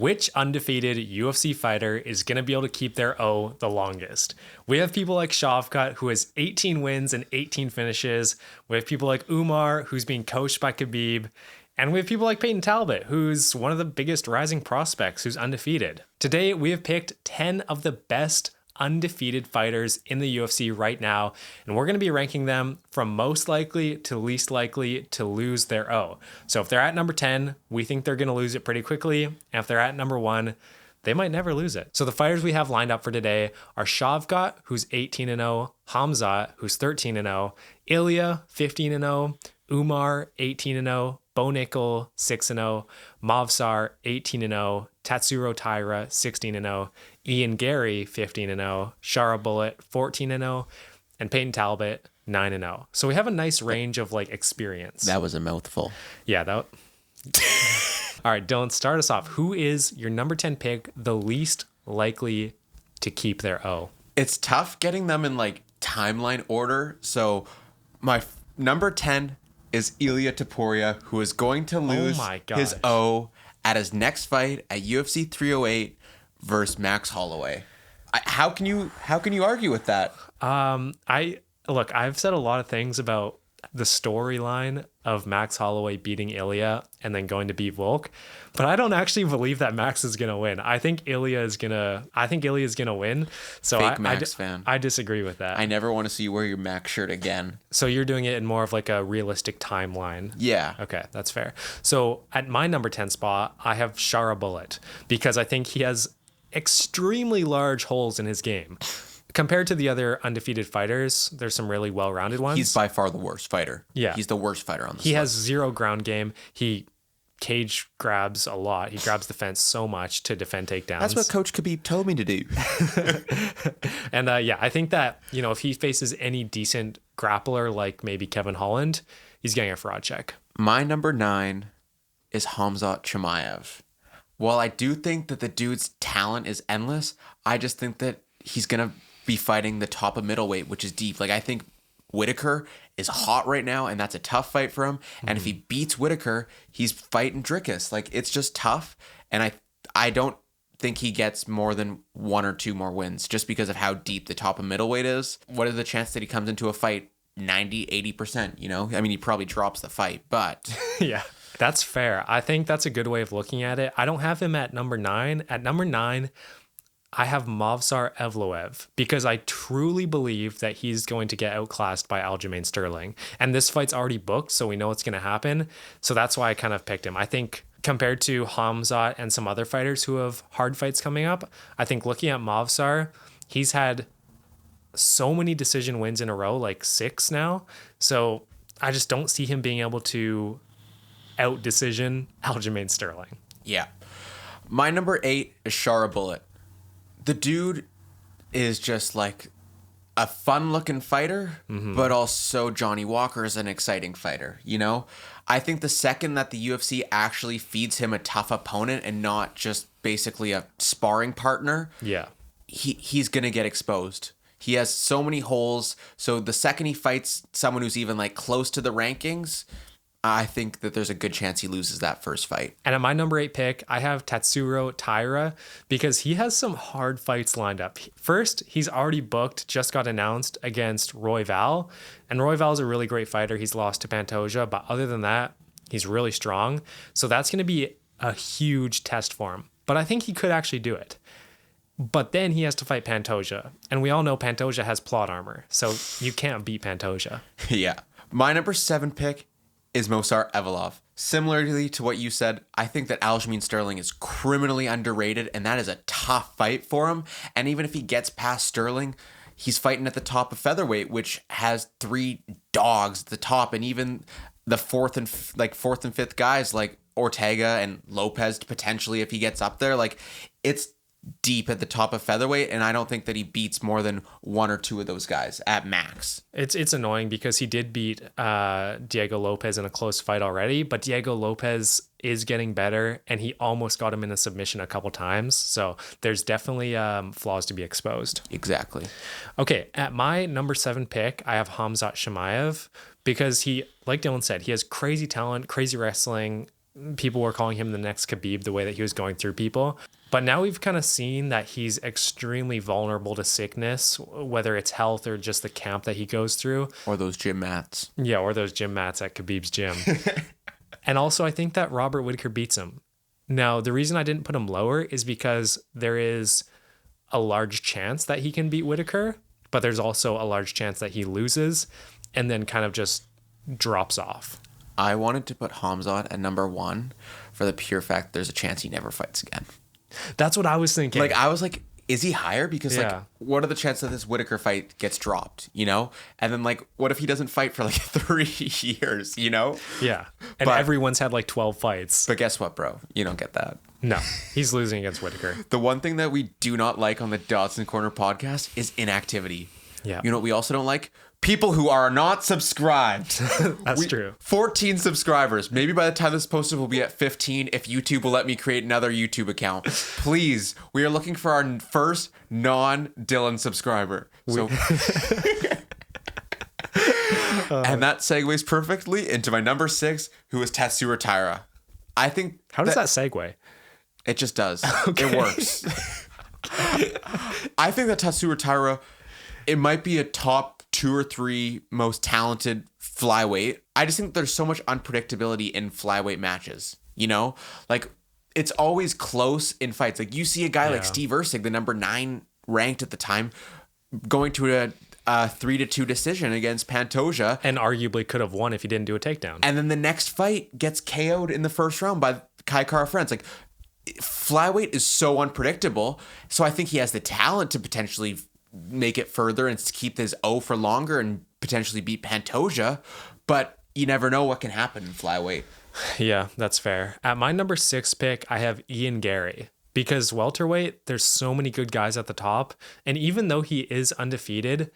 which undefeated UFC fighter is going to be able to keep their O the longest? We have people like Shavkat, who has 18 wins and 18 finishes. We have people like Umar, who's being coached by Khabib. And we have people like Peyton Talbot, who's one of the biggest rising prospects, who's undefeated. Today, we have picked 10 of the best undefeated fighters in the UFC right now, and we're going to be ranking them from most likely to least likely to lose their O. So if they're at number 10, we think they're going to lose it pretty quickly, and if they're at number 1, they might never lose it. So the fighters we have lined up for today are Shavkat, who's 18-0, Hamzat, who's 13-0, Ilya, 15-0, Umar, 18-0, Bo Nickel, 6-0, Mavsar, 18-0, Tatsuro Taira, 16-0, Ian Gary, 15-0, Shara Bullet, 14-0, and Peyton Talbot, 9-0. So we have a nice range of like experience. That was a mouthful. Yeah, that. All right, Dylan, start us off. Who is your number 10 pick, the least likely to keep their O? It's tough getting them in like timeline order. So my number 10 is Ilya Topuria, who is going to lose his O at his next fight at UFC 308 versus Max Holloway. How can you argue with that? I've said a lot of things about the storyline of Max Holloway beating Ilya and then going to beat Volk, but I don't actually believe that Max is gonna win. I think Ilya is gonna win. So Fake Max fan. I disagree with that. I never want to see you wear your Max shirt again. So you're doing it in more of like a realistic timeline. Yeah. Okay, that's fair. So at my number 10 spot, I have Shara Bullet because I think he has extremely large holes in his game. Compared to the other undefeated fighters, there's some really well-rounded ones. He's by far the worst fighter. Yeah. He's the worst fighter on this He list. has zero ground game. He cage grabs a lot. He grabs the fence so much to defend takedowns. That's what Coach Khabib told me to do. And I think that, if he faces any decent grappler like maybe Kevin Holland, he's getting a fraud check. My number 9 is Hamzat Chimaev. While I do think that the dude's talent is endless, I just think that he's going to be fighting the top of middleweight, which is deep. Like, I think Whitaker is hot right now, and that's a tough fight for him. Mm-hmm. And if he beats Whitaker, he's fighting Dricus. Like, it's just tough. And I don't think he gets more than 1 or 2 more wins just because of how deep the top of middleweight is. What are the chances that he comes into a fight 90, 80%, I mean, he probably drops the fight, but... Yeah, that's fair. I think that's a good way of looking at it. I don't have him at number 9. At number 9... I have Movsar Evloev because I truly believe that he's going to get outclassed by Aljamain Sterling. And this fight's already booked, so we know it's going to happen. So that's why I kind of picked him. I think compared to Hamzat and some other fighters who have hard fights coming up, I think looking at Movsar, he's had so many decision wins in a row, like 6 now. So I just don't see him being able to out-decision Aljamain Sterling. Yeah. My number 8 is Shara Bullet. The dude is just like a fun-looking fighter, but also Johnny Walker is an exciting fighter, I think the second that the UFC actually feeds him a tough opponent and not just basically a sparring partner, he's going to get exposed. He has so many holes, so the second he fights someone who's even like close to the rankings, I think that there's a good chance he loses that first fight. And at my number 8 pick, I have Tatsuro Taira because he has some hard fights lined up. First, he's already booked, just got announced against Roy Val. And Roy Val is a really great fighter. He's lost to Pantoja, but other than that, he's really strong. So that's going to be a huge test for him. But I think he could actually do it. But then he has to fight Pantoja. And we all know Pantoja has plot armor. So you can't beat Pantoja. Yeah. My number 7 pick is Movsar Evloev. Similarly to what you said, I think that Aljamain Sterling is criminally underrated, and that is a tough fight for him. And even if he gets past Sterling, he's fighting at the top of featherweight, which has 3 dogs at the top, and even the fourth and fifth guys like Ortega and Lopez potentially if he gets up there. Like, it's deep at the top of featherweight, and I don't think that he beats more than 1 or 2 of those guys at max. It's annoying because he did beat Diego Lopez in a close fight already, but Diego Lopez is getting better, and he almost got him in a submission a couple times. So there's definitely flaws to be exposed. Exactly. Okay, at my number 7 pick, I have Hamzat Chimaev because he, like Dylan said, he has crazy talent, crazy wrestling, people were calling him the next Khabib, the way that he was going through people. But now we've kind of seen that he's extremely vulnerable to sickness, whether it's health or just the camp that he goes through. Or those gym mats. Yeah, or those gym mats at Khabib's gym. And also, I think that Robert Whittaker beats him. Now, the reason I didn't put him lower is because there is a large chance that he can beat Whittaker, but there's also a large chance that he loses and then kind of just drops off. I wanted to put Khamzat at number 1 for the pure fact there's a chance he never fights again. That's what I was thinking. Like, I was like, is he higher? Because, like, Yeah. what are the chances that this Whittaker fight gets dropped, you know? And then, like, what if he doesn't fight for, like, 3 years, you know? Yeah. And But- everyone's had like 12 fights. But guess what, bro? You don't get that. No, he's losing against Whittaker. The one thing that we do not like on the Dodson Corner podcast is inactivity. Yeah. You know what we also don't like? People who are not subscribed. That's true. 14 subscribers. Maybe by the time this is posted, we'll be at 15 if YouTube will let me create another YouTube account. Please, we are looking for our first non-Dylan subscriber. So, and that segues perfectly into my number 6, who is Tatsuro Taira. I think How does that segue? it just does. It works. I think that Tatsuro Taira, it might be a top 2 or 3 most talented flyweight. I just think there's so much unpredictability in flyweight matches. You know, like it's always close in fights. Like you see a guy like Yeah. Steve Erceg, the number 9 ranked at the time, going to a 3-2 decision against Pantoja. And arguably could have won if he didn't do a takedown. And then the next fight gets KO'd in the first round by Kai Kara France. Like, flyweight is so unpredictable. So I think he has the talent to potentially make it further and keep his O for longer and potentially beat Pantoja. But you never know what can happen in flyweight. Yeah, that's fair. At my number 6 pick, I have Ian Gary. Because welterweight, there's so many good guys at the top. And even though he is undefeated,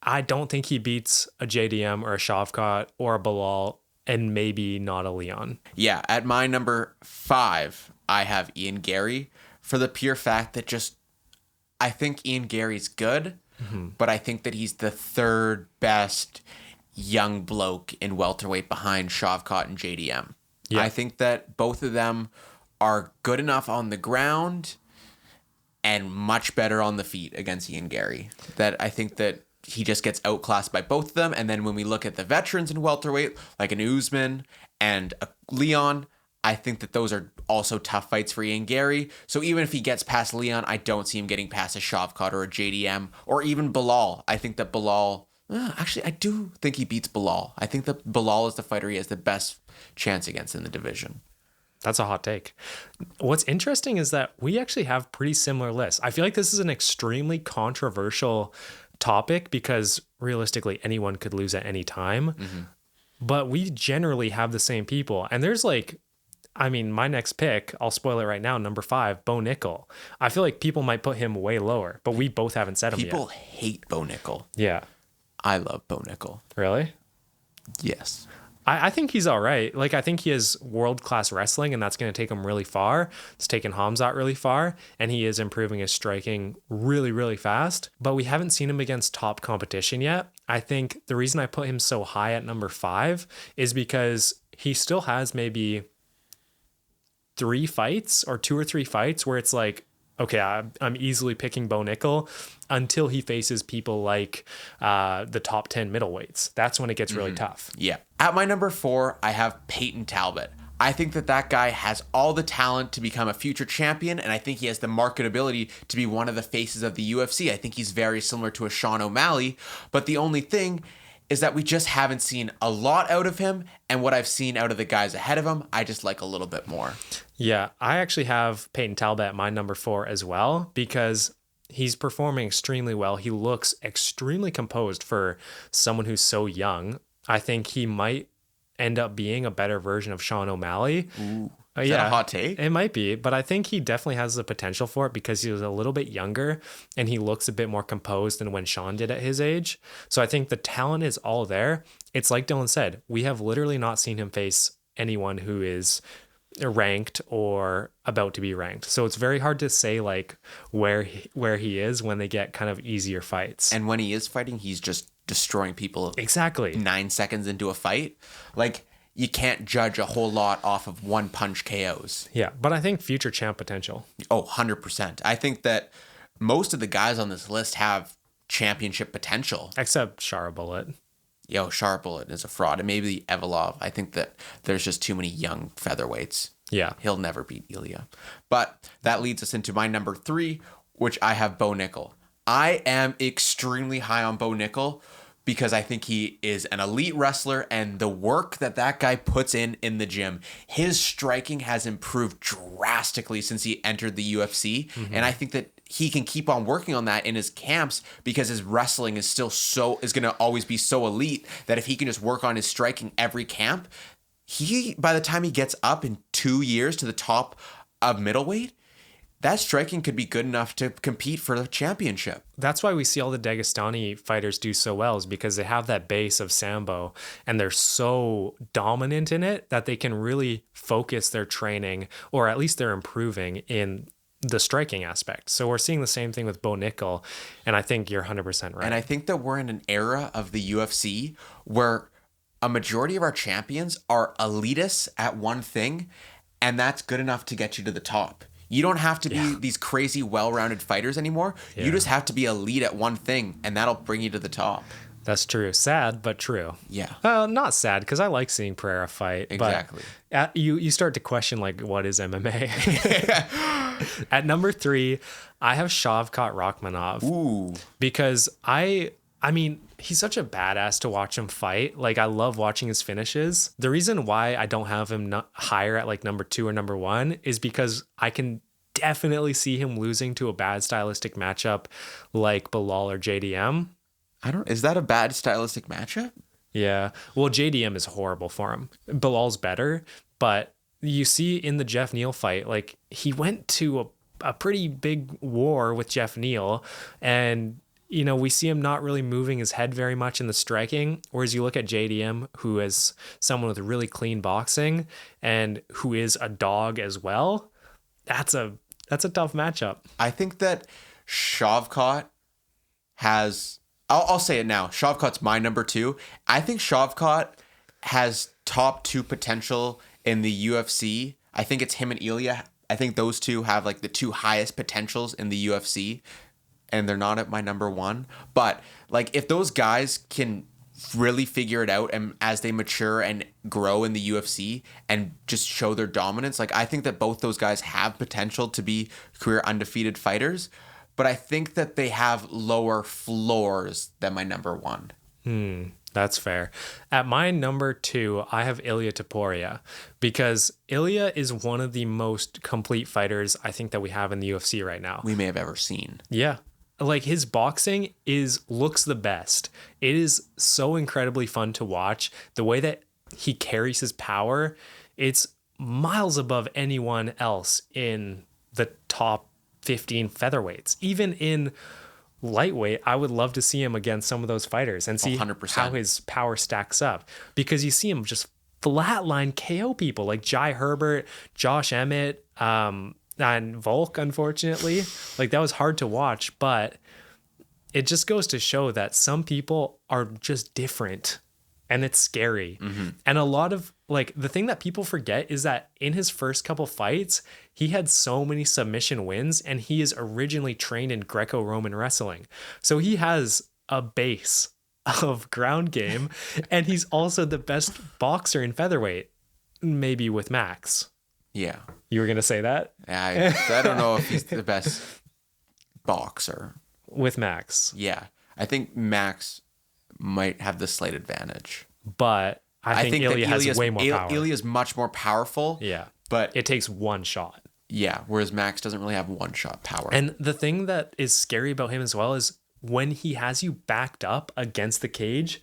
I don't think he beats a JDM or a Shavkat or a Bilal and maybe not a Leon. Yeah, at my number 5, I have Ian Gary for the pure fact that I think Ian Gary's good, but I think that he's the 3rd best young bloke in welterweight behind Shavkat and JDM. Yeah. I think that both of them are good enough on the ground and much better on the feet against Ian Gary. That I think that he just gets outclassed by both of them. And then when we look at the veterans in welterweight, like an Usman and a Leon, I think that those are also tough fights for Ian Gary. So even if he gets past Leon, I don't see him getting past a Shavkat or a JDM or even Bilal. I think that Bilal... actually, I do think he beats Bilal. I think that Bilal is the fighter he has the best chance against in the division. That's a hot take. What's interesting is that we actually have pretty similar lists. I feel like this is an extremely controversial topic because realistically anyone could lose at any time. But we generally have the same people. And there's like, I mean, my next pick, I'll spoil it right now, number 5, Bo Nickel. I feel like people might put him way lower, but we both haven't said him People hate Bo Nickel. yet. Yeah. I love Bo Nickel. Really? Yes. I think he's all right. Like, I think he has world-class wrestling, and that's going to take him really far. It's taken Khamzat really far, and he is improving his striking really, really fast. But we haven't seen him against top competition yet. I think the reason I put him so high at number 5 is because he still has maybe 3 fights or 2 or 3 fights where it's like, okay, I'm easily picking Bo Nickel until he faces people like the top 10 middleweights. That's when it gets really tough. Yeah. At my number 4, I have Peyton Talbot. I think that guy has all the talent to become a future champion, and I think he has the marketability to be one of the faces of the UFC. I think he's very similar to a Sean O'Malley, but the only thing is that we just haven't seen a lot out of him, and what I've seen out of the guys ahead of him, I just like a little bit more. Yeah, I actually have Peyton Talbot at my number 4 as well because he's performing extremely well. He looks extremely composed for someone who's so young. I think he might end up being a better version of Sean O'Malley. Ooh, is that a hot take? It might be, but I think he definitely has the potential for it because he was a little bit younger and he looks a bit more composed than when Sean did at his age. So I think the talent is all there. It's like Dylan said, we have literally not seen him face anyone who is ranked or about to be ranked. So it's very hard to say like where he is when they get kind of easier fights. And when he is fighting, he's just destroying people Exactly. 9 seconds into a fight. Like, you can't judge a whole lot off of one punch KOs. Yeah, but I think future champ potential. Oh, 100%. I think that most of the guys on this list have championship potential. Except Shara Bullet. Yo, Sharp Bullet is a fraud. And maybe Evolov. I think that there's just too many young featherweights. Yeah. He'll never beat Ilya. But that leads us into my number 3, which I have Bo Nickel. I am extremely high on Bo Nickel because I think he is an elite wrestler, and the work that guy puts in the gym, his striking has improved drastically since he entered the UFC. Mm-hmm. And I think that he can keep on working on that in his camps because his wrestling is going to always be so elite that if he can just work on his striking every camp, by the time he gets up in 2 years to the top of middleweight, that striking could be good enough to compete for the championship. That's why we see all the Dagestani fighters do so well, is because they have that base of Sambo and they're so dominant in it that they can really focus their training, or at least they're improving in the striking aspect. So we're seeing the same thing with Bo Nickel, and I think you're 100% right. And I think that we're in an era of the UFC where a majority of our champions are elitists at one thing, and that's good enough to get you to the top. You don't have to be these crazy, well-rounded fighters anymore. Yeah. You just have to be elite at one thing, and that'll bring you to the top. That's true. Sad, but true. Yeah. Not sad, because I like seeing Pereira fight. Exactly. But you start to question, like, what is MMA? At number 3, I have Shavkat Rakhmonov. Ooh. Because I mean, he's such a badass to watch him fight. Like, I love watching his finishes. The reason why I don't have him higher at like number 2 or number 1 is because I can definitely see him losing to a bad stylistic matchup like Bilal or JDM. Is that a bad stylistic matchup? Yeah. Well, JDM is horrible for him. Bilal's better, but you see in the Jeff Neal fight, like, he went to a pretty big war with Jeff Neal, and you know, we see him not really moving his head very much in the striking, whereas you look at JDM, who is someone with really clean boxing and who is a dog as well. That's a tough matchup. I think that Shavkat has, I'll say it now, Shavkat's my number 2. I think Shavkat has top 2 potential in the UFC. I think it's him and Ilya. I think those two have like the 2 highest potentials in the UFC. And they're not at my number 1. But like, if those guys can really figure it out, and as they mature and grow in the UFC and just show their dominance, like, I think that both those guys have potential to be career undefeated fighters. But I think that they have lower floors than my number 1. That's fair. At my number 2, I have Ilya Topuria, because Ilya is one of the most complete fighters I think that we have in the UFC right now. We may have ever seen. Yeah. Like, his boxing looks the best. It is so incredibly fun to watch. The way that he carries his power, it's miles above anyone else in the top 15 featherweights. Even in lightweight, I would love to see him against some of those fighters and see 100%. how his power stacks up, because you see him just flatline KO people like Jai Herbert, Josh Emmett, and Volk, unfortunately. Like, that was hard to watch, but it just goes to show that some people are just different, and it's scary. Mm-hmm. And a lot of, like, the thing that people forget is that in his first couple fights, he had so many submission wins, and he is originally trained in Greco-Roman wrestling. So he has a base of ground game, and he's also the best boxer in featherweight, maybe with Max. Yeah. You were going to say that? I don't know if he's the best boxer. With Max. Yeah. I think Max might have the slight advantage. But I think Ilya has way more power. Ilya's much more powerful. Yeah. But it takes one shot. Yeah. Whereas Max doesn't really have one shot power. And the thing that is scary about him as well is when he has you backed up against the cage,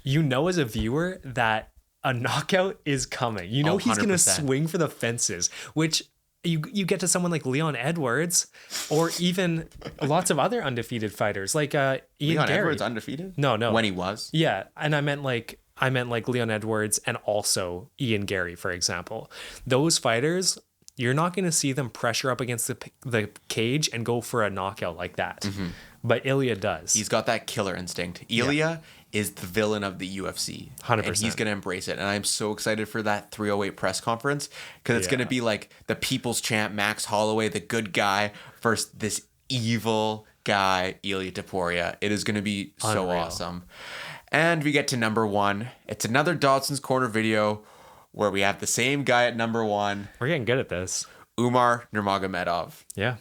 you know, as a viewer, that a knockout is coming. You know, he's going to swing for the fences, which you get to someone like Leon Edwards, or even lots of other undefeated fighters like Ian Leon Gary. Edwards undefeated? No. When he was? Yeah. And I meant like Leon Edwards and also Ian Gary, for example. Those fighters, you're not going to see them pressure up against the cage and go for a knockout like that. Mm-hmm. But Ilya does. He's got that killer instinct. Ilya is the villain of the UFC. 100%. And he's going to embrace it. And I'm so excited for that 308 press conference because it's going to be like the people's champ, Max Holloway, the good guy, versus this evil guy, Ilia Topuria. It is going to be so Unreal. awesome. And we get to number 1. It's another Dodson's Corner video where we have the same guy at number 1, We're getting good at this. Umar Nurmagomedov. Yeah.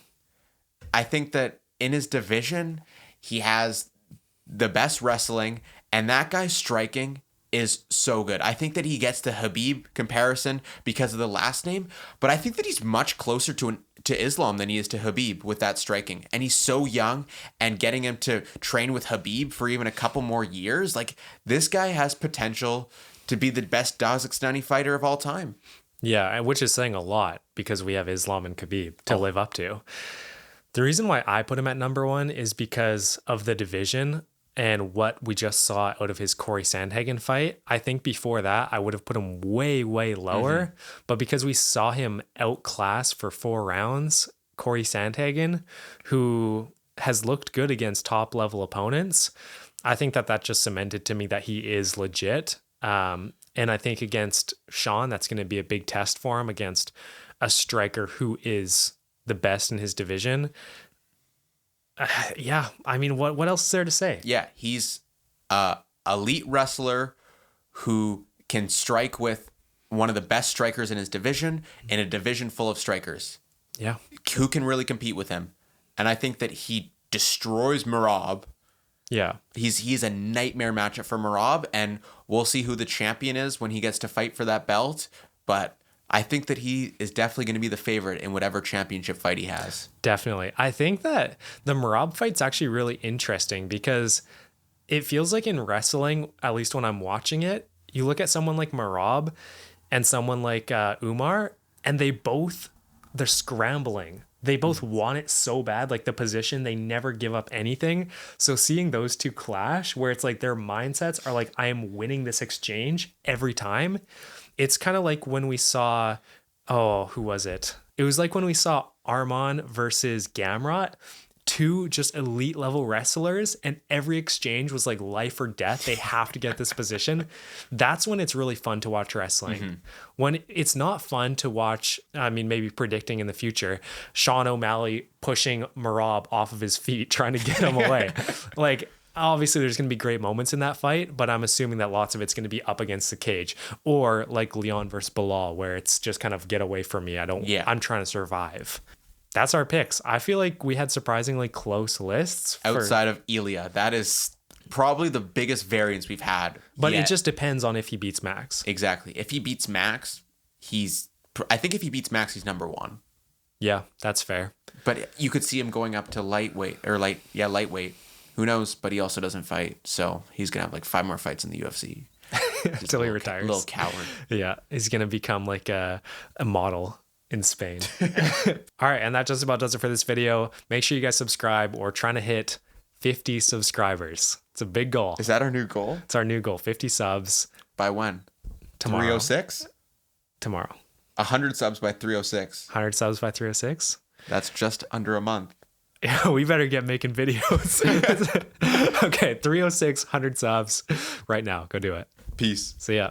I think that in his division, he has the best wrestling, and that guy's striking is so good. I think that he gets the Habib comparison because of the last name, but I think that he's much closer to Islam than he is to Habib with that striking. And he's so young, and getting him to train with Habib for even a couple more years, like this guy has potential to be the best Kazakhstani fighter of all time. Yeah, which is saying a lot because we have Islam and Khabib to live up to. The reason why I put him at number 1 is because of the division and what we just saw out of his Corey Sandhagen fight. I think before that, I would have put him way, way lower. But because we saw him outclass for 4 rounds, Corey Sandhagen, who has looked good against top level opponents, I think that just cemented to me that he is legit. And I think against Sean, that's going to be a big test for him against a striker who is the best in his division. Yeah, I mean, what else is there to say? Yeah, he's a elite wrestler who can strike with one of the best strikers in his division in a division full of strikers. Yeah. Who can really compete with him. And I think that he destroys Merab. Yeah. He's a nightmare matchup for Merab, and we'll see who the champion is when he gets to fight for that belt. But I think that he is definitely going to be the favorite in whatever championship fight he has. Definitely. I think that the Merab fight's actually really interesting because it feels like in wrestling, at least when I'm watching it, you look at someone like Merab and someone like Umar, and they're scrambling. They both want it so bad, like the position, they never give up anything. So seeing those two clash where it's like their mindsets are like, I am winning this exchange every time. It's kind of like when we saw, who was it? It was like when we saw Arman versus Gamrot, 2 just elite level wrestlers, and every exchange was like life or death. They have to get this position. That's when it's really fun to watch wrestling. When it's not fun to watch, I mean, maybe predicting in the future, Sean O'Malley pushing Merab off of his feet, trying to get him away. Like, obviously there's going to be great moments in that fight, but I'm assuming that lots of it's going to be up against the cage, or like Leon versus Bilal, where it's just kind of get away from me. I'm trying to survive. That's our picks. I feel like we had surprisingly close lists Outside of Ilia. That is probably the biggest variance we've had. But yet. It just depends on if he beats Max. Exactly. If he beats Max, I think if he beats Max, he's number 1. Yeah, that's fair. But you could see him going up to lightweight. Who knows? But he also doesn't fight, so he's gonna have like 5 more fights in the UFC Until he retires. Little coward. Yeah, he's gonna become like a model in Spain. All right, and that just about does it for this video. Make sure you guys subscribe. We're trying to hit 50 subscribers. It's a big goal. Is that our new goal? It's our new goal. 50 subs. By when? Tomorrow. 306? Tomorrow. 100 subs by 306. 100 subs by 306. That's just under a month. Yeah, we better get making videos. Okay, 306, 100 subs right now. Go do it. Peace. See ya.